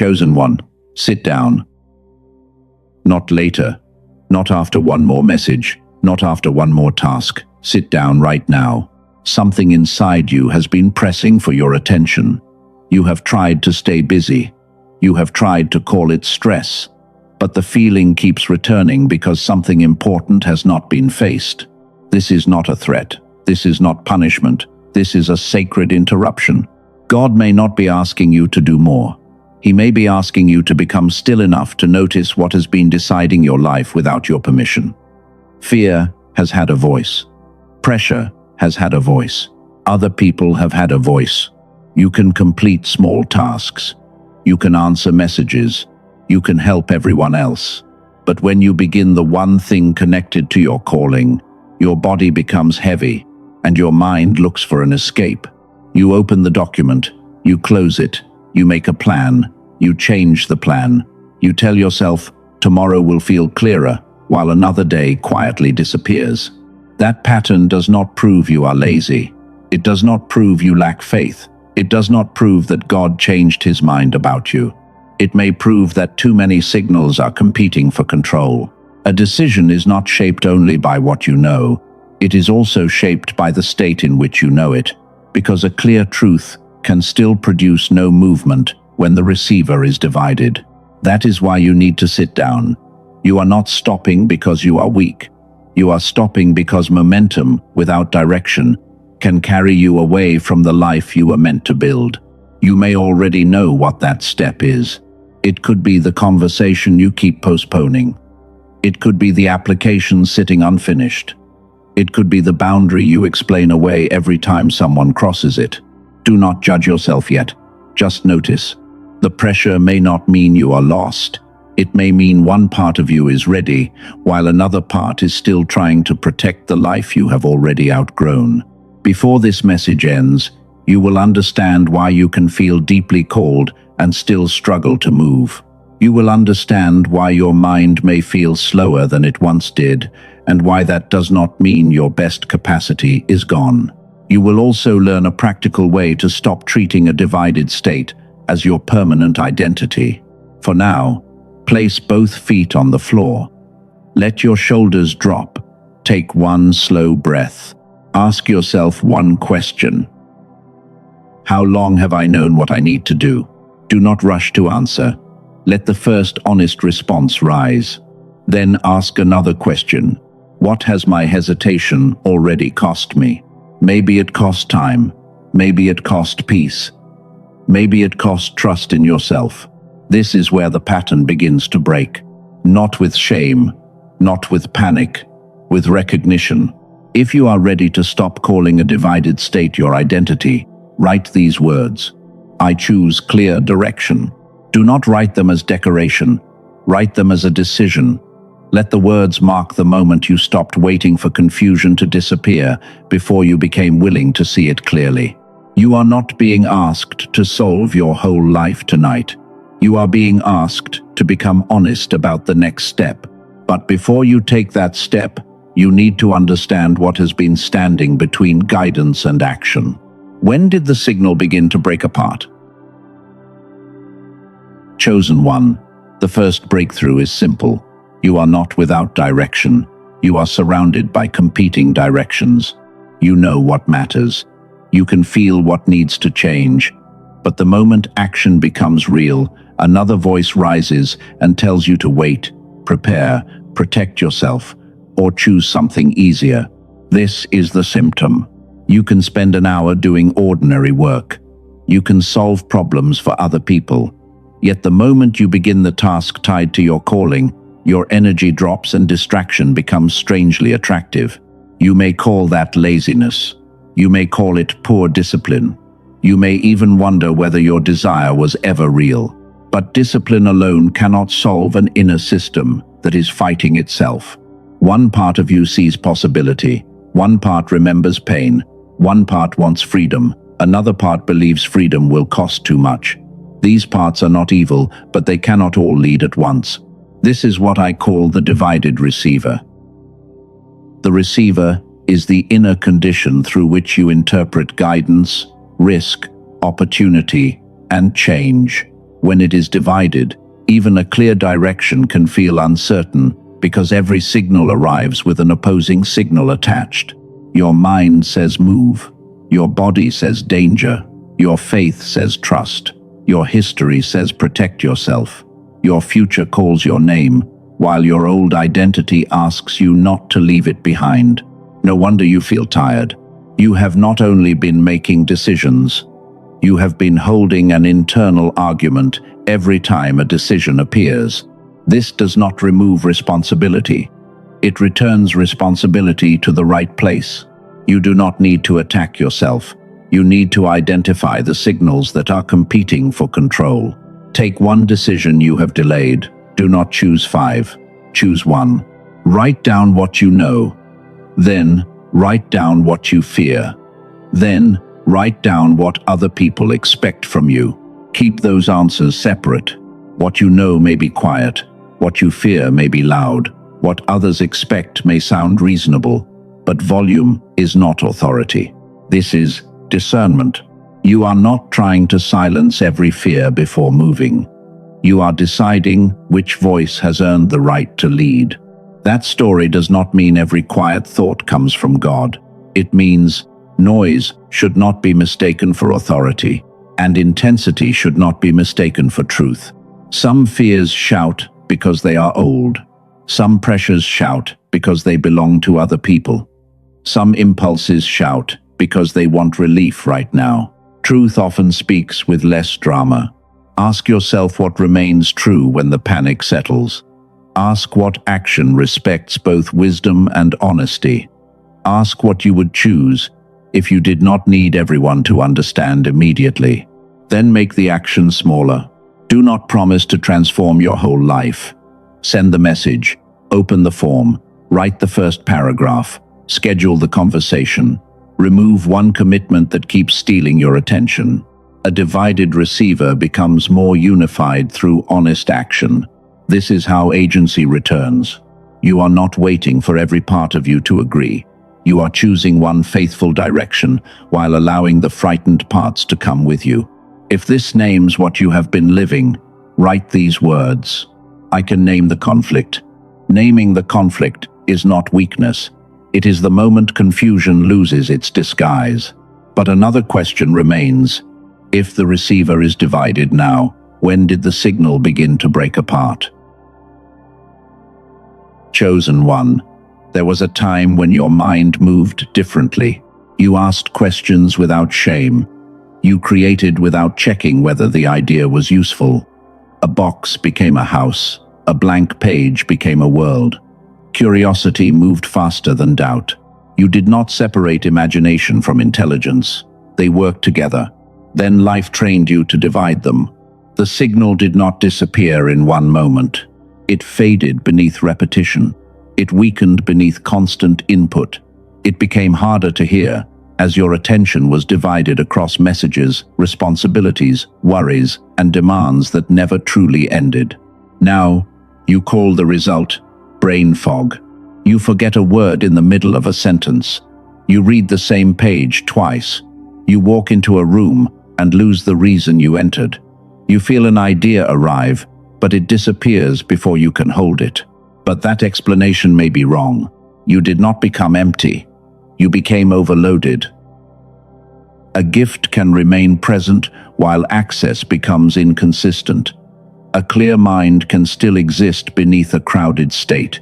Chosen one, sit down. Not later, not after one more message, not after one more task. Sit down right now. Something inside you has been pressing for your attention. You have tried to stay busy. You have tried to call it stress. But the feeling keeps returning because something important has not been faced. This is not a threat. This is not punishment. This is a sacred interruption. God may not be asking you to do more. He may be asking you to become still enough to notice what has been deciding your life without your permission. Fear has had a voice. Pressure has had a voice. Other people have had a voice. You can complete small tasks. You can answer messages. You can help everyone else. But when you begin the one thing connected to your calling, your body becomes heavy and your mind looks for an escape. You open the document, you close it, you make a plan, you change the plan. You tell yourself, tomorrow will feel clearer, while another day quietly disappears. That pattern does not prove you are lazy. It does not prove you lack faith. It does not prove that God changed his mind about you. It may prove that too many signals are competing for control. A decision is not shaped only by what you know. It is also shaped by the state in which you know it, because a clear truth can still produce no movement when the receiver is divided. That is why you need to sit down. You are not stopping because you are weak. You are stopping because momentum, without direction, can carry you away from the life you were meant to build. You may already know what that step is. It could be the conversation you keep postponing. It could be the application sitting unfinished. It could be the boundary you explain away every time someone crosses it. Do not judge yourself yet. Just notice. The pressure may not mean you are lost. It may mean one part of you is ready, while another part is still trying to protect the life you have already outgrown. Before this message ends, you will understand why you can feel deeply called and still struggle to move. You will understand why your mind may feel slower than it once did, and why that does not mean your best capacity is gone. You will also learn a practical way to stop treating a divided state as your permanent identity. For now, place both feet on the floor. Let your shoulders drop. Take one slow breath. Ask yourself one question. How long have I known what I need to do? Do not rush to answer. Let the first honest response rise. Then ask another question. What has my hesitation already cost me? Maybe it cost time. Maybe it cost peace. Maybe it cost trust in yourself. This is where the pattern begins to break. Not with shame, not with panic, with recognition. If you are ready to stop calling a divided state your identity, write these words. I choose clear direction. Do not write them as decoration. Write them as a decision. Let the words mark the moment you stopped waiting for confusion to disappear before you became willing to see it clearly. You are not being asked to solve your whole life tonight. You are being asked to become honest about the next step. But before you take that step, you need to understand what has been standing between guidance and action. When did the signal begin to break apart? Chosen one, the first breakthrough is simple. You are not without direction. You are surrounded by competing directions. You know what matters. You can feel what needs to change. But the moment action becomes real, another voice rises and tells you to wait, prepare, protect yourself, or choose something easier. This is the symptom. You can spend an hour doing ordinary work. You can solve problems for other people. Yet the moment you begin the task tied to your calling, your energy drops and distraction becomes strangely attractive. You may call that laziness. You may call it poor discipline. You may even wonder whether your desire was ever real. But discipline alone cannot solve an inner system that is fighting itself. One part of you sees possibility. One part remembers pain. One part wants freedom. Another part believes freedom will cost too much. These parts are not evil, but they cannot all lead at once. This is what I call the divided receiver. The receiver is the inner condition through which you interpret guidance, risk, opportunity, and change. When it is divided, even a clear direction can feel uncertain because every signal arrives with an opposing signal attached. Your mind says move. Your body says danger. Your faith says trust. Your history says protect yourself. Your future calls your name, while your old identity asks you not to leave it behind. No wonder you feel tired. You have not only been making decisions, you have been holding an internal argument every time a decision appears. This does not remove responsibility. It returns responsibility to the right place. You do not need to attack yourself. You need to identify the signals that are competing for control. Take one decision you have delayed. Do not choose 5. Choose 1. Write down what you know. Then, write down what you fear. Then, write down what other people expect from you. Keep those answers separate. What you know may be quiet. What you fear may be loud. What others expect may sound reasonable. But volume is not authority. This is discernment. You are not trying to silence every fear before moving. You are deciding which voice has earned the right to lead. That story does not mean every quiet thought comes from God. It means noise should not be mistaken for authority, and intensity should not be mistaken for truth. Some fears shout because they are old. Some pressures shout because they belong to other people. Some impulses shout because they want relief right now. Truth often speaks with less drama. Ask yourself what remains true when the panic settles. Ask what action respects both wisdom and honesty. Ask what you would choose if you did not need everyone to understand immediately. Then make the action smaller. Do not promise to transform your whole life. Send the message, open the form, write the first paragraph, schedule the conversation. Remove one commitment that keeps stealing your attention. A divided receiver becomes more unified through honest action. This is how agency returns. You are not waiting for every part of you to agree. You are choosing one faithful direction while allowing the frightened parts to come with you. If this names what you have been living, write these words. I can name the conflict. Naming the conflict is not weakness. It is the moment confusion loses its disguise. But another question remains. If the receiver is divided now, when did the signal begin to break apart? Chosen one. There was a time when your mind moved differently. You asked questions without shame. You created without checking whether the idea was useful. A box became a house. A blank page became a world. Curiosity moved faster than doubt. You did not separate imagination from intelligence. They worked together. Then life trained you to divide them. The signal did not disappear in one moment. It faded beneath repetition. It weakened beneath constant input. It became harder to hear as your attention was divided across messages, responsibilities, worries, and demands that never truly ended. Now, you call the result brain fog. You forget a word in the middle of a sentence. You read the same page twice. You walk into a room and lose the reason you entered. You feel an idea arrive, but it disappears before you can hold it. But that explanation may be wrong. You did not become empty. You became overloaded. A gift can remain present while access becomes inconsistent. A clear mind can still exist beneath a crowded state,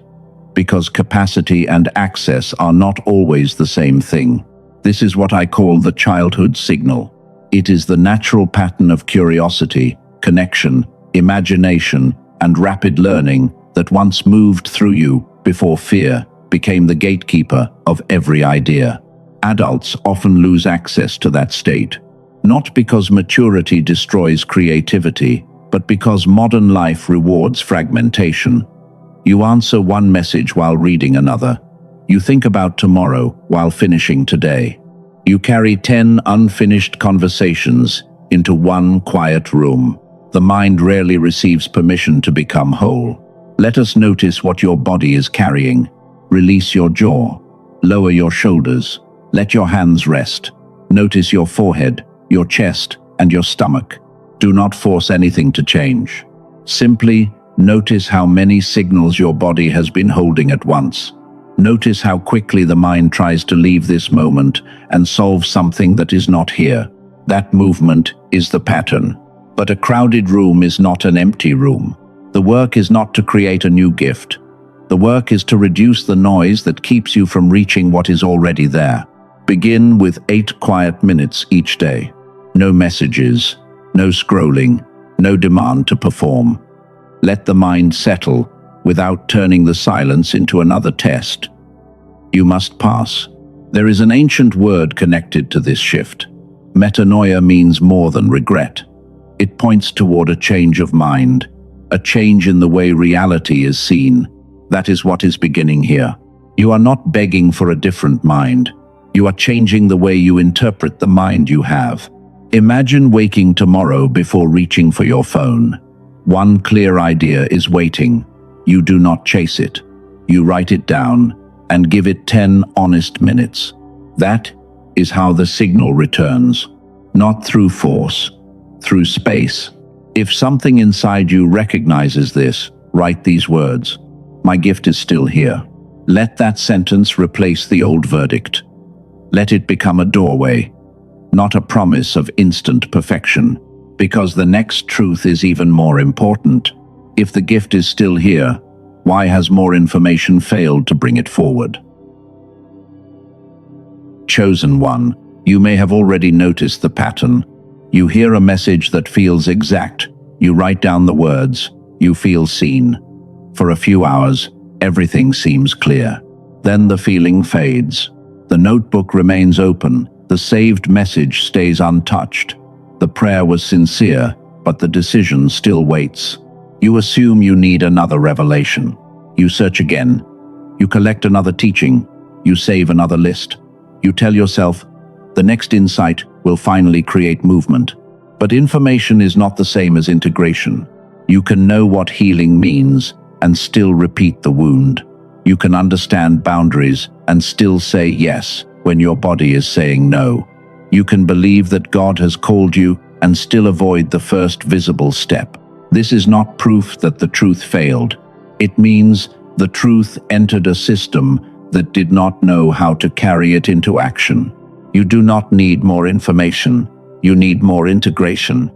because capacity and access are not always the same thing. This is what I call the childhood signal. It is the natural pattern of curiosity, connection, imagination, and rapid learning that once moved through you before fear became the gatekeeper of every idea. Adults often lose access to that state, not because maturity destroys creativity, but because modern life rewards fragmentation. You answer one message while reading another. You think about tomorrow while finishing today. You carry 10 unfinished conversations into one quiet room. The mind rarely receives permission to become whole. Let us notice what your body is carrying. Release your jaw. Lower your shoulders. Let your hands rest. Notice your forehead, your chest, and your stomach. Do not force anything to change. Simply notice how many signals your body has been holding at once. Notice how quickly the mind tries to leave this moment and solve something that is not here. That movement is the pattern. But a crowded room is not an empty room. The work is not to create a new gift. The work is to reduce the noise that keeps you from reaching what is already there. Begin with 8 quiet minutes each day. No messages, no scrolling, no demand to perform. Let the mind settle without turning the silence into another test. You must pass. There is an ancient word connected to this shift. Metanoia means more than regret. It points toward a change of mind, a change in the way reality is seen. That is what is beginning here. You are not begging for a different mind. You are changing the way you interpret the mind you have. Imagine waking tomorrow before reaching for your phone. One clear idea is waiting. You do not chase it. You write it down and give it 10 honest minutes. That is how the signal returns. Not through force, through space. If something inside you recognizes this, write these words. My gift is still here. Let that sentence replace the old verdict. Let it become a doorway, not a promise of instant perfection, because the next truth is even more important. If the gift is still here, why has more information failed to bring it forward? Chosen one, you may have already noticed the pattern. You hear a message that feels exact. You write down the words. You feel seen. For a few hours, everything seems clear. Then the feeling fades. The notebook remains open. The saved message stays untouched. The prayer was sincere, but the decision still waits. You assume you need another revelation. You search again. You collect another teaching. You save another list. You tell yourself, the next insight will finally create movement. But information is not the same as integration. You can know what healing means and still repeat the wound. You can understand boundaries and still say yes when your body is saying no. You can believe that God has called you and still avoid the first visible step. This is not proof that the truth failed. It means the truth entered a system that did not know how to carry it into action. You do not need more information. You need more integration.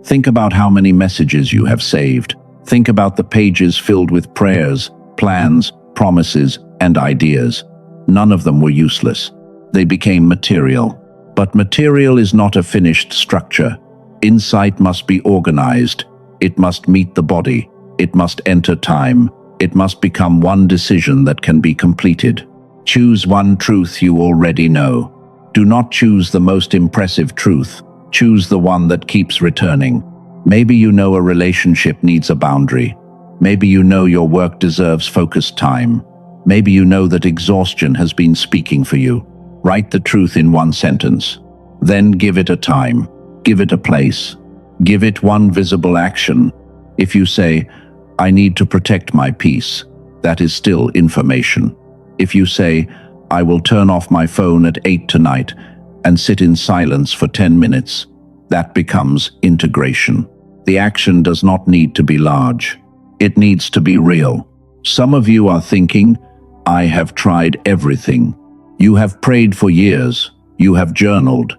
Think about how many messages you have saved. Think about the pages filled with prayers, plans, promises, and ideas. None of them were useless. They became material. But material is not a finished structure. Insight must be organized. It must meet the body. It must enter time. It must become one decision that can be completed. Choose one truth you already know. Do not choose the most impressive truth. Choose the one that keeps returning. Maybe you know a relationship needs a boundary. Maybe you know your work deserves focused time. Maybe you know that exhaustion has been speaking for you. Write the truth in one sentence. Then give it a time. Give it a place. Give it one visible action. If you say, I need to protect my peace, that is still information. If you say, I will turn off my phone at 8 tonight and sit in silence for 10 minutes, that becomes integration. The action does not need to be large. It needs to be real. Some of you are thinking, I have tried everything. You have prayed for years. You have journaled.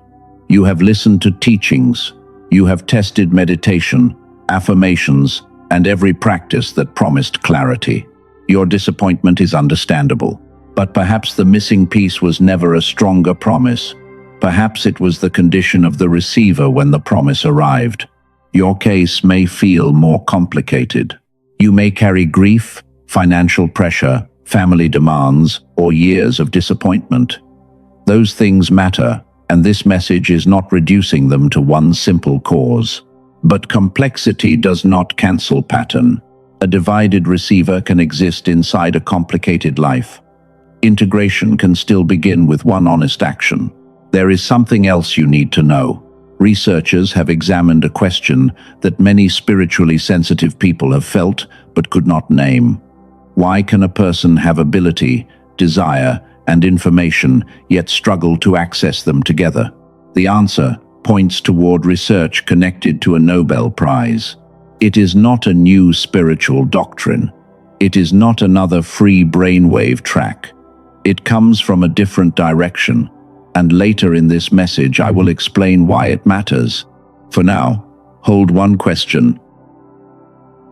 You have listened to teachings. You have tested meditation, affirmations, and every practice that promised clarity. Your disappointment is understandable. But perhaps the missing piece was never a stronger promise. Perhaps it was the condition of the receiver when the promise arrived. Your case may feel more complicated. You may carry grief, financial pressure, family demands, or years of disappointment. Those things matter, and this message is not reducing them to one simple cause. But complexity does not cancel pattern. A divided receiver can exist inside a complicated life. Integration can still begin with one honest action. There is something else you need to know. Researchers have examined a question that many spiritually sensitive people have felt but could not name. Why can a person have ability, desire, and information yet struggle to access them together? The answer points toward research connected to a Nobel Prize. It is not a new spiritual doctrine. It is not another free brainwave track. It comes from a different direction, and later in this message I will explain why it matters. For now, hold one question.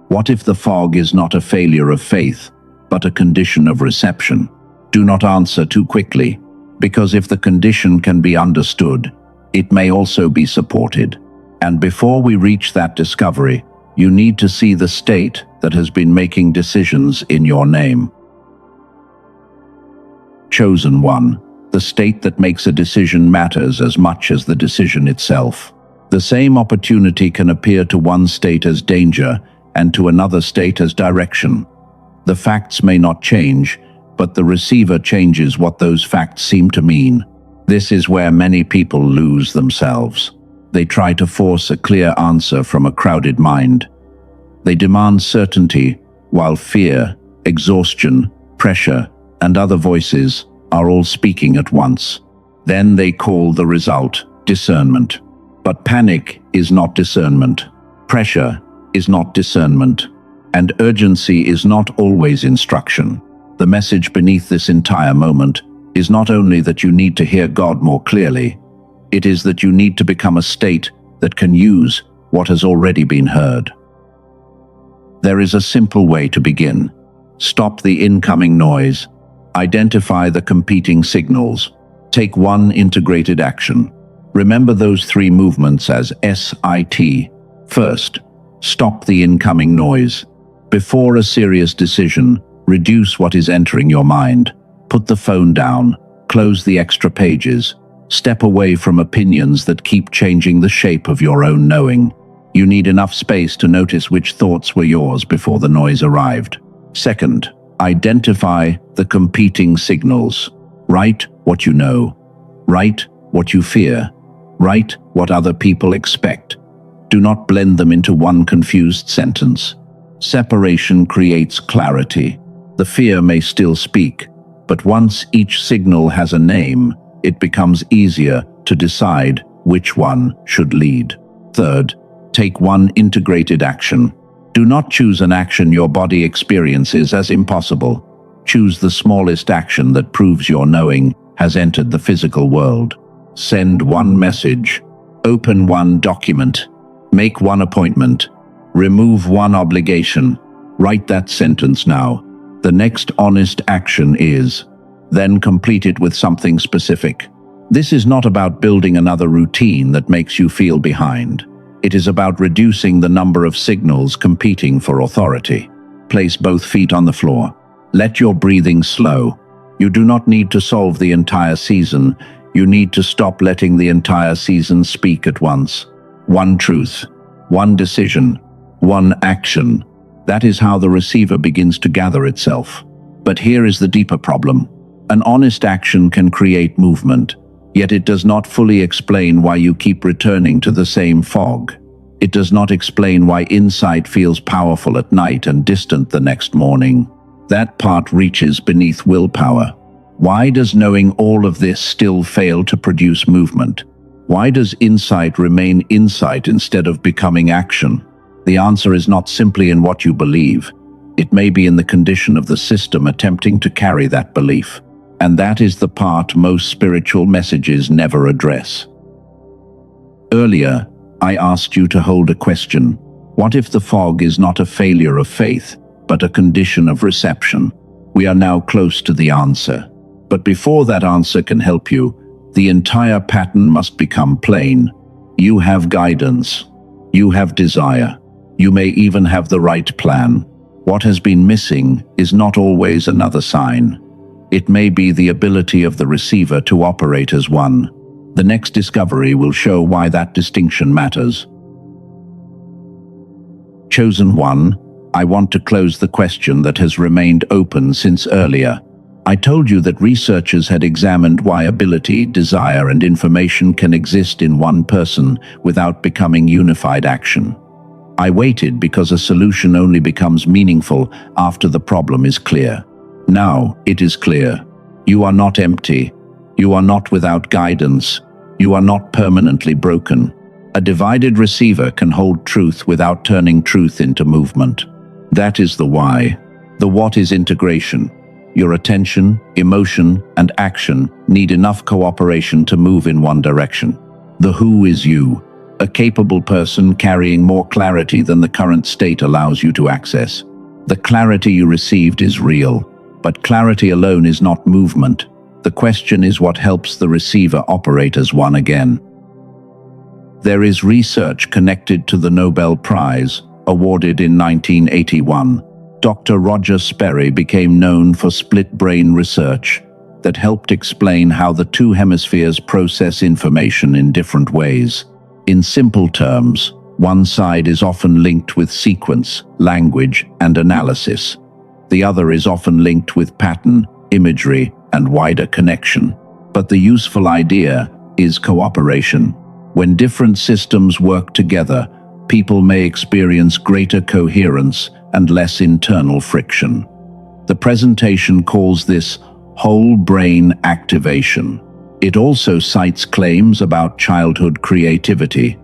What if the fog is not a failure of faith, but a condition of reception? Do not answer too quickly, because if the condition can be understood, it may also be supported. And before we reach that discovery, you need to see the state that has been making decisions in your name. Chosen one, the state that makes a decision matters as much as the decision itself. The same opportunity can appear to one state as danger and to another state as direction. The facts may not change, but the receiver changes what those facts seem to mean. This is where many people lose themselves. They try to force a clear answer from a crowded mind. They demand certainty, while fear, exhaustion, pressure, and other voices are all speaking at once. Then they call the result discernment. But panic is not discernment. Pressure is not discernment. And urgency is not always instruction. The message beneath this entire moment is not only that you need to hear God more clearly, it is that you need to become a state that can use what has already been heard. There is a simple way to begin. Stop the incoming noise. Identify the competing signals. Take one integrated action. Remember those three movements as SIT. First, stop the incoming noise. Before a serious decision, reduce what is entering your mind. Put the phone down. Close the extra pages. Step away from opinions that keep changing the shape of your own knowing. You need enough space to notice which thoughts were yours before the noise arrived. Second, identify the competing signals. Write what you know. Write what you fear. Write what other people expect. Do not blend them into one confused sentence. Separation creates clarity. The fear may still speak, but once each signal has a name, it becomes easier to decide which one should lead. Third, take one integrated action. Do not choose an action your body experiences as impossible. Choose the smallest action that proves your knowing has entered the physical world. Send one message. Open one document. Make one appointment. Remove one obligation. Write that sentence now. The next honest action is, then complete it with something specific. This is not about building another routine that makes you feel behind. It is about reducing the number of signals competing for authority. Place both feet on the floor. Let your breathing slow. You do not need to solve the entire season. You need to stop letting the entire season speak at once. One truth, one decision, one action. That is how the receiver begins to gather itself. But here is the deeper problem. An honest action can create movement, yet it does not fully explain why you keep returning to the same fog. It does not explain why insight feels powerful at night and distant the next morning. That part reaches beneath willpower. Why does knowing all of this still fail to produce movement? Why does insight remain insight instead of becoming action? The answer is not simply in what you believe. It may be in the condition of the system attempting to carry that belief. And that is the part most spiritual messages never address. Earlier, I asked you to hold a question. What if the fog is not a failure of faith, but a condition of reception? We are now close to the answer. But before that answer can help you, the entire pattern must become plain. You have guidance. You have desire. You may even have the right plan. What has been missing is not always another sign. It may be the ability of the receiver to operate as one. The next discovery will show why that distinction matters. Chosen one, I want to close the question that has remained open since earlier. I told you that researchers had examined why ability, desire, and information can exist in one person without becoming unified action. I waited because a solution only becomes meaningful after the problem is clear. Now it is clear. You are not empty. You are not without guidance. You are not permanently broken. A divided receiver can hold truth without turning truth into movement. That is the why. The what is integration. Your attention, emotion, and action need enough cooperation to move in one direction. The who is you, a capable person carrying more clarity than the current state allows you to access. The clarity you received is real, but clarity alone is not movement. The question is what helps the receiver operate as one again. There is research connected to the Nobel Prize, awarded in 1981. Dr. Roger Sperry became known for split-brain research that helped explain how the two hemispheres process information in different ways. In simple terms, one side is often linked with sequence, language, and analysis. The other is often linked with pattern, imagery, and wider connection. But the useful idea is cooperation. When different systems work together, people may experience greater coherence and less internal friction. The presentation calls this whole brain activation. It also cites claims about childhood creativity.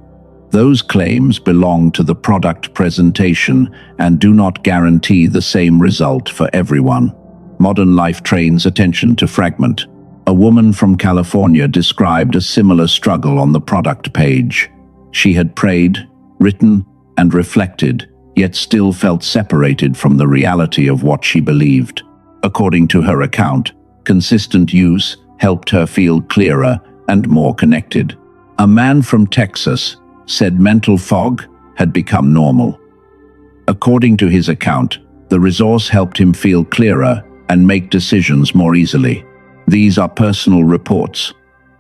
Those claims belong to the product presentation and do not guarantee the same result for everyone. Modern life trains attention to fragment. A woman from California described a similar struggle on the product page. She had prayed, written, and reflected, yet still felt separated from the reality of what she believed. According to her account, consistent use helped her feel clearer and more connected. A man from Texas said mental fog had become normal. According to his account, the resource helped him feel clearer and make decisions more easily. These are personal reports.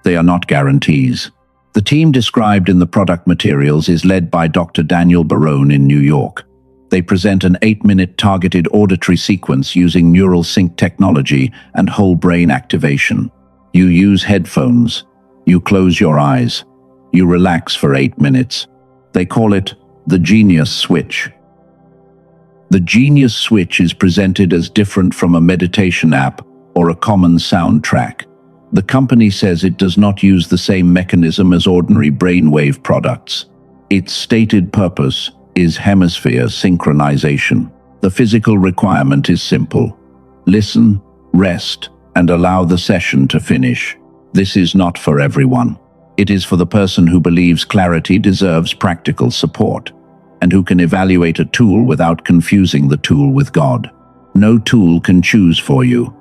They are not guarantees. The team described in the product materials is led by Dr. Daniel Barone in New York. They present an 8-minute targeted auditory sequence using neural sync technology and whole brain activation. You use headphones. You close your eyes. You relax for 8 minutes. They call it the Genius Switch. The Genius Switch is presented as different from a meditation app or a common soundtrack. The company says it does not use the same mechanism as ordinary brainwave products. Its stated purpose is hemisphere synchronization. The physical requirement is simple. Listen, rest, and allow the session to finish. This is not for everyone. It is for the person who believes clarity deserves practical support, and who can evaluate a tool without confusing the tool with God. No tool can choose for you.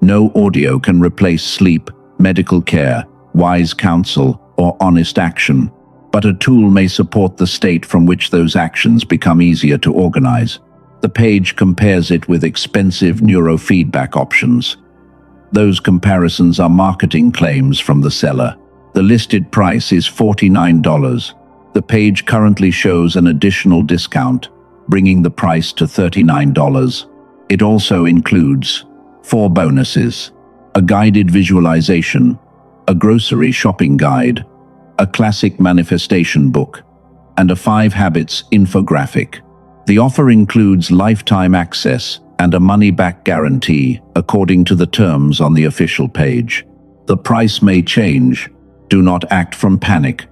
No audio can replace sleep, medical care, wise counsel, or honest action. But a tool may support the state from which those actions become easier to organize. The page compares it with expensive neurofeedback options. Those comparisons are marketing claims from the seller. The listed price is $49. The page currently shows an additional discount, bringing the price to $39. It also includes 4 bonuses: a guided visualization, a grocery shopping guide, a classic manifestation book, and a 5 habits infographic. The offer includes lifetime access and a money-back guarantee according to the terms on the official page. The price may change. Do not act from panic.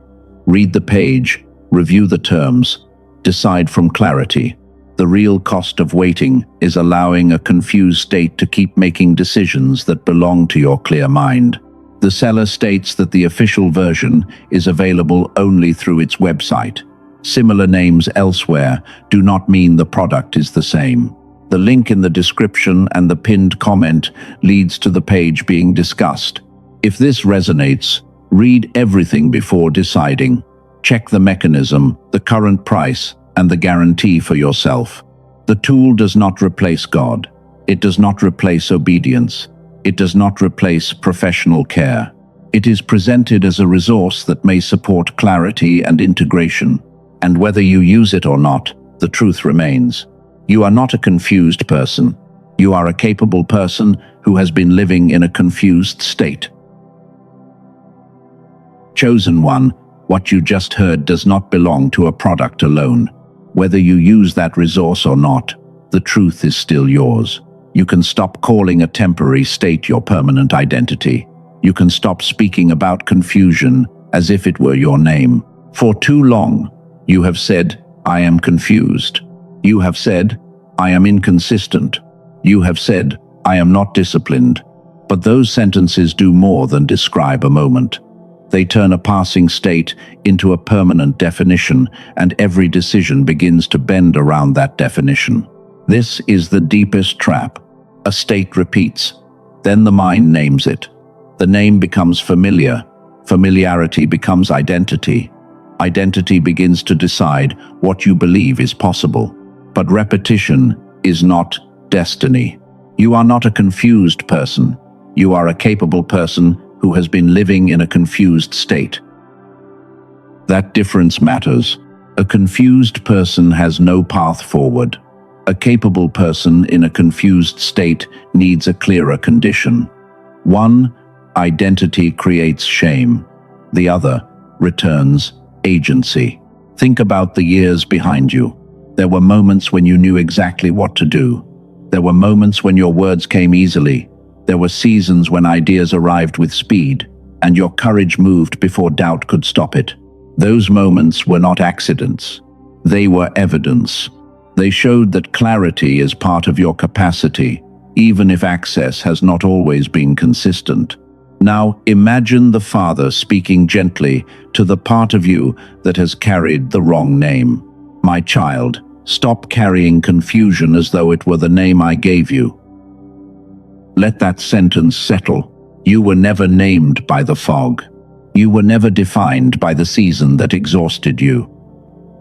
Read the page, review the terms, decide from clarity. The real cost of waiting is allowing a confused state to keep making decisions that belong to your clear mind. The seller states that the official version is available only through its website. Similar names elsewhere do not mean the product is the same. The link in the description and the pinned comment leads to the page being discussed. If this resonates, read everything before deciding. Check the mechanism, the current price, and the guarantee for yourself. The tool does not replace God. It does not replace obedience. It does not replace professional care. It is presented as a resource that may support clarity and integration. And whether you use it or not, the truth remains. You are not a confused person. You are a capable person who has been living in a confused state. Chosen one, what you just heard does not belong to a product alone. Whether you use that resource or not, the truth is still yours. You can stop calling a temporary state your permanent identity. You can stop speaking about confusion as if it were your name. For too long, you have said, "I am confused." You have said, "I am inconsistent." You have said, "I am not disciplined." But those sentences do more than describe a moment. They turn a passing state into a permanent definition, and every decision begins to bend around that definition. This is the deepest trap. A state repeats. Then the mind names it. The name becomes familiar. Familiarity becomes identity. Identity begins to decide what you believe is possible. But repetition is not destiny. You are not a confused person. You are a capable person who has been living in a confused state. That difference matters. A confused person has no path forward. A capable person in a confused state needs a clearer condition. One, identity creates shame. The other, returns agency. Think about the years behind you. There were moments when you knew exactly what to do. There were moments when your words came easily. There were seasons when ideas arrived with speed, and your courage moved before doubt could stop it. Those moments were not accidents. They were evidence. They showed that clarity is part of your capacity, even if access has not always been consistent. Now, imagine the Father speaking gently to the part of you that has carried the wrong name. My child, stop carrying confusion as though it were the name I gave you. Let that sentence settle. You were never named by the fog. You were never defined by the season that exhausted you.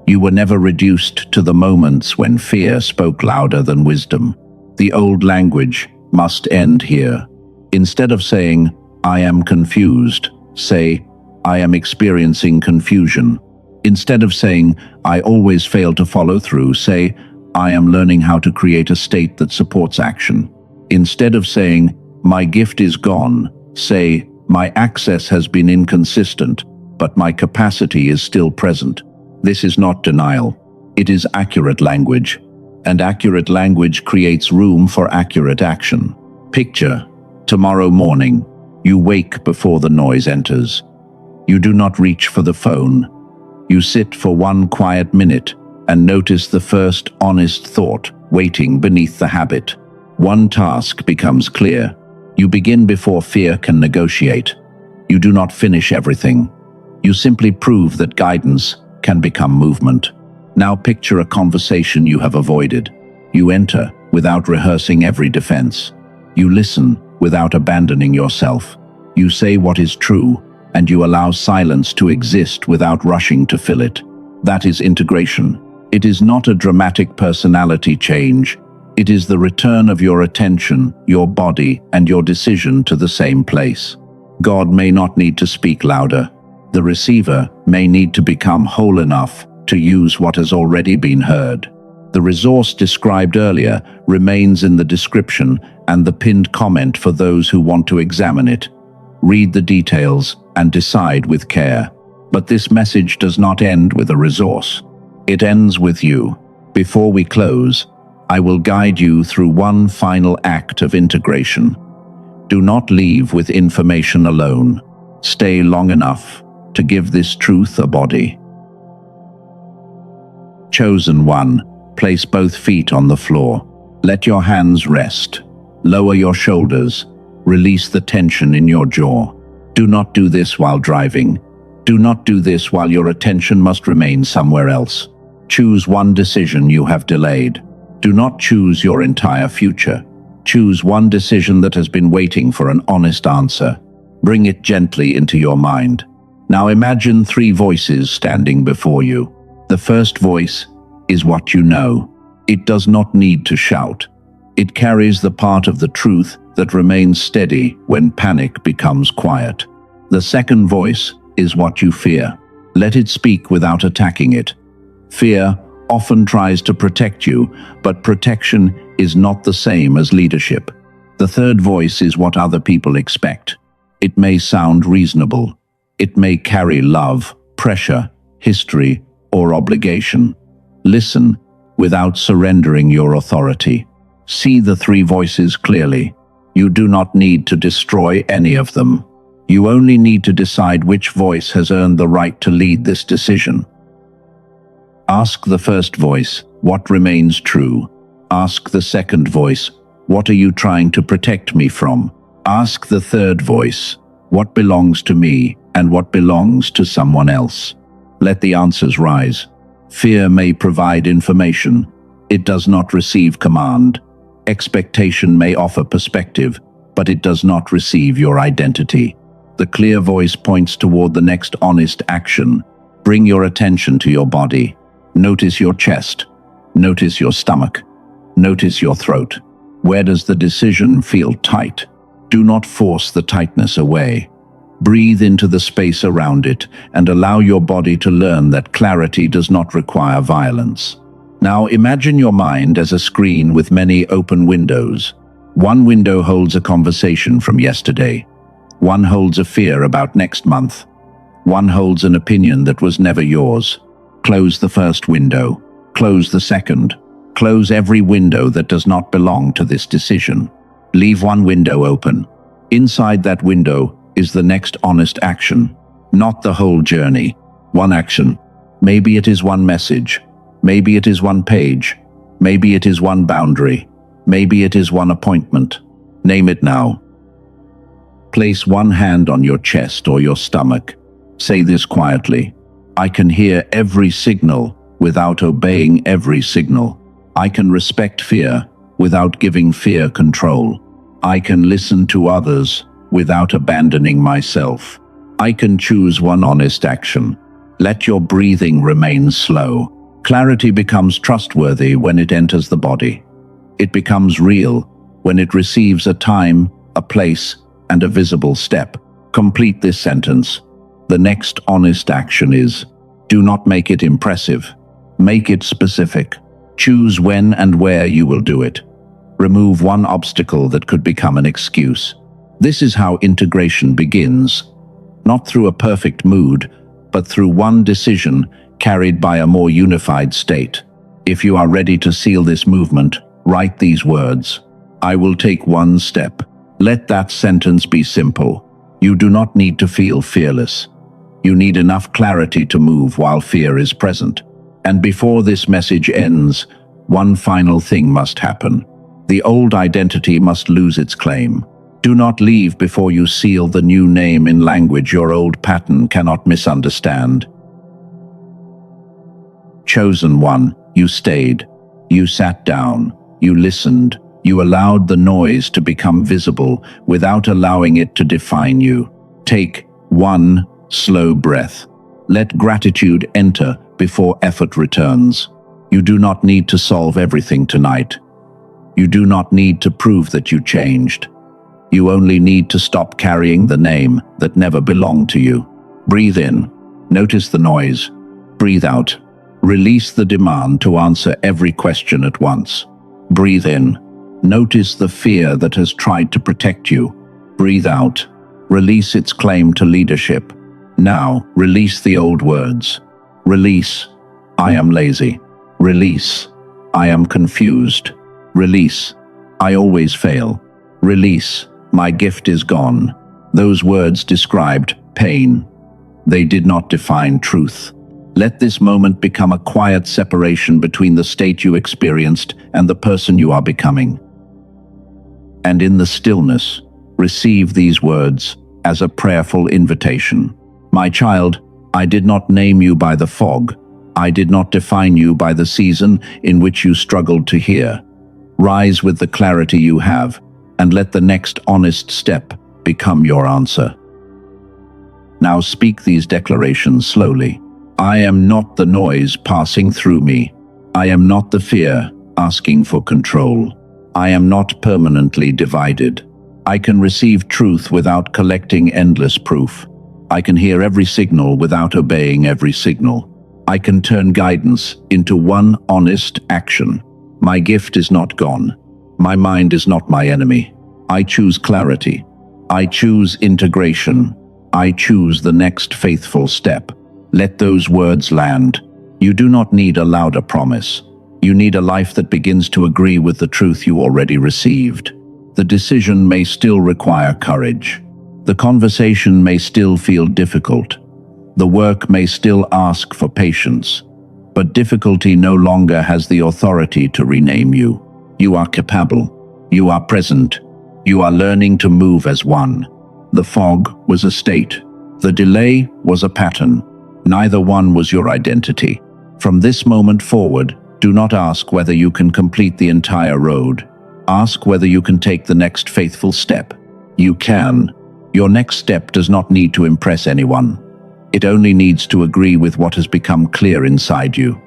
You were never reduced to the moments when fear spoke louder than wisdom. The old language must end here. Instead of saying, "I am confused," say, "I am experiencing confusion." Instead of saying, "I always fail to follow through," say, "I am learning how to create a state that supports action." Instead of saying, "My gift is gone," say, "My access has been inconsistent, but my capacity is still present." This is not denial. It is accurate language. And accurate language creates room for accurate action. Picture, tomorrow morning, you wake before the noise enters. You do not reach for the phone. You sit for one quiet minute and notice the first honest thought waiting beneath the habit. One task becomes clear. You begin before fear can negotiate. You do not finish everything. You simply prove that guidance can become movement. Now picture a conversation you have avoided. You enter without rehearsing every defense. You listen without abandoning yourself. You say what is true, and you allow silence to exist without rushing to fill it. That is integration. It is not a dramatic personality change. It is the return of your attention, your body, and your decision to the same place. God may not need to speak louder. The receiver may need to become whole enough to use what has already been heard. The resource described earlier remains in the description and the pinned comment for those who want to examine it. Read the details and decide with care. But this message does not end with a resource. It ends with you. Before we close, I will guide you through one final act of integration. Do not leave with information alone. Stay long enough to give this truth a body. Chosen one, place both feet on the floor. Let your hands rest. Lower your shoulders. Release the tension in your jaw. Do not do this while driving. Do not do this while your attention must remain somewhere else. Choose one decision you have delayed. Do not choose your entire future. Choose one decision that has been waiting for an honest answer. Bring it gently into your mind. Now imagine 3 voices standing before you. The first voice is what you know. It does not need to shout. It carries the part of the truth that remains steady when panic becomes quiet. The second voice is what you fear. Let it speak without attacking it. Fear often tries to protect you, but protection is not the same as leadership. The third voice is what other people expect. It may sound reasonable. It may carry love, pressure, history, or obligation. Listen without surrendering your authority. See the 3 voices clearly. You do not need to destroy any of them. You only need to decide which voice has earned the right to lead this decision. Ask the first voice, what remains true? Ask the second voice, what are you trying to protect me from? Ask the third voice, what belongs to me and what belongs to someone else? Let the answers rise. Fear may provide information. It does not receive command. Expectation may offer perspective, but it does not receive your identity. The clear voice points toward the next honest action. Bring your attention to your body. Notice your chest. Notice your stomach. Notice your throat. Where does the decision feel tight? Do not force the tightness away. Breathe into the space around it and allow your body to learn that clarity does not require violence. Now imagine your mind as a screen with many open windows. One window holds a conversation from yesterday. One holds a fear about next month. One holds an opinion that was never yours. Close the first window. Close the second. Close every window that does not belong to this decision. Leave one window open. Inside that window is the next honest action, not the whole journey. One action. Maybe it is one message. Maybe it is one page. Maybe it is one boundary. Maybe it is one appointment. Name it now. Place one hand on your chest or your stomach. Say this quietly. I can hear every signal without obeying every signal. I can respect fear without giving fear control. I can listen to others without abandoning myself. I can choose one honest action. Let your breathing remain slow. Clarity becomes trustworthy when it enters the body. It becomes real when it receives a time, a place, and a visible step. Complete this sentence. The next honest action is, do not make it impressive. Make it specific. Choose when and where you will do it. Remove one obstacle that could become an excuse. This is how integration begins, not through a perfect mood, but through one decision carried by a more unified state. If you are ready to seal this movement, write these words. I will take one step. Let that sentence be simple. You do not need to feel fearless. You need enough clarity to move while fear is present. And before this message ends, one final thing must happen. The old identity must lose its claim. Do not leave before you seal the new name in language your old pattern cannot misunderstand. Chosen one, you stayed. You sat down. You listened. You allowed the noise to become visible without allowing it to define you. Take one slow breath. Let gratitude enter before effort returns. You do not need to solve everything tonight. You do not need to prove that you changed. You only need to stop carrying the name that never belonged to you. Breathe in. Notice the noise. Breathe out. Release the demand to answer every question at once. Breathe in. Notice the fear that has tried to protect you. Breathe out. Release its claim to leadership. Now, release the old words. Release. I am lazy. Release. I am confused. Release. I always fail. Release. My gift is gone. Those words described pain. They did not define truth. Let this moment become a quiet separation between the state you experienced and the person you are becoming. And in the stillness, receive these words as a prayerful invitation. My child, I did not name you by the fog. I did not define you by the season in which you struggled to hear. Rise with the clarity you have, and let the next honest step become your answer. Now speak these declarations slowly. I am not the noise passing through me. I am not the fear asking for control. I am not permanently divided. I can receive truth without collecting endless proof. I can hear every signal without obeying every signal. I can turn guidance into one honest action. My gift is not gone. My mind is not my enemy. I choose clarity. I choose integration. I choose the next faithful step. Let those words land. You do not need a louder promise. You need a life that begins to agree with the truth you already received. The decision may still require courage. The conversation may still feel difficult. The work may still ask for patience. But difficulty no longer has the authority to rename you. You are capable. You are present. You are learning to move as one. The fog was a state. The delay was a pattern. Neither one was your identity. From this moment forward, do not ask whether you can complete the entire road. Ask whether you can take the next faithful step. You can. Your next step does not need to impress anyone. It only needs to agree with what has become clear inside you.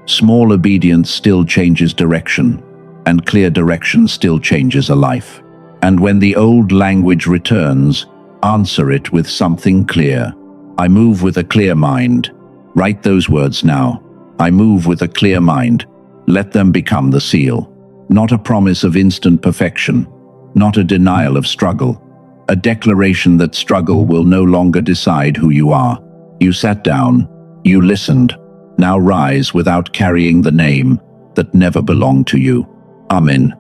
Small obedience still changes direction, and clear direction still changes a life. And when the old language returns, answer it with something clear. I move with a clear mind. Write those words now. I move with a clear mind. Let them become the seal. Not a promise of instant perfection, not a denial of struggle. A declaration that struggle will no longer decide who you are. You sat down, you listened. Now rise without carrying the name that never belonged to you. Amen.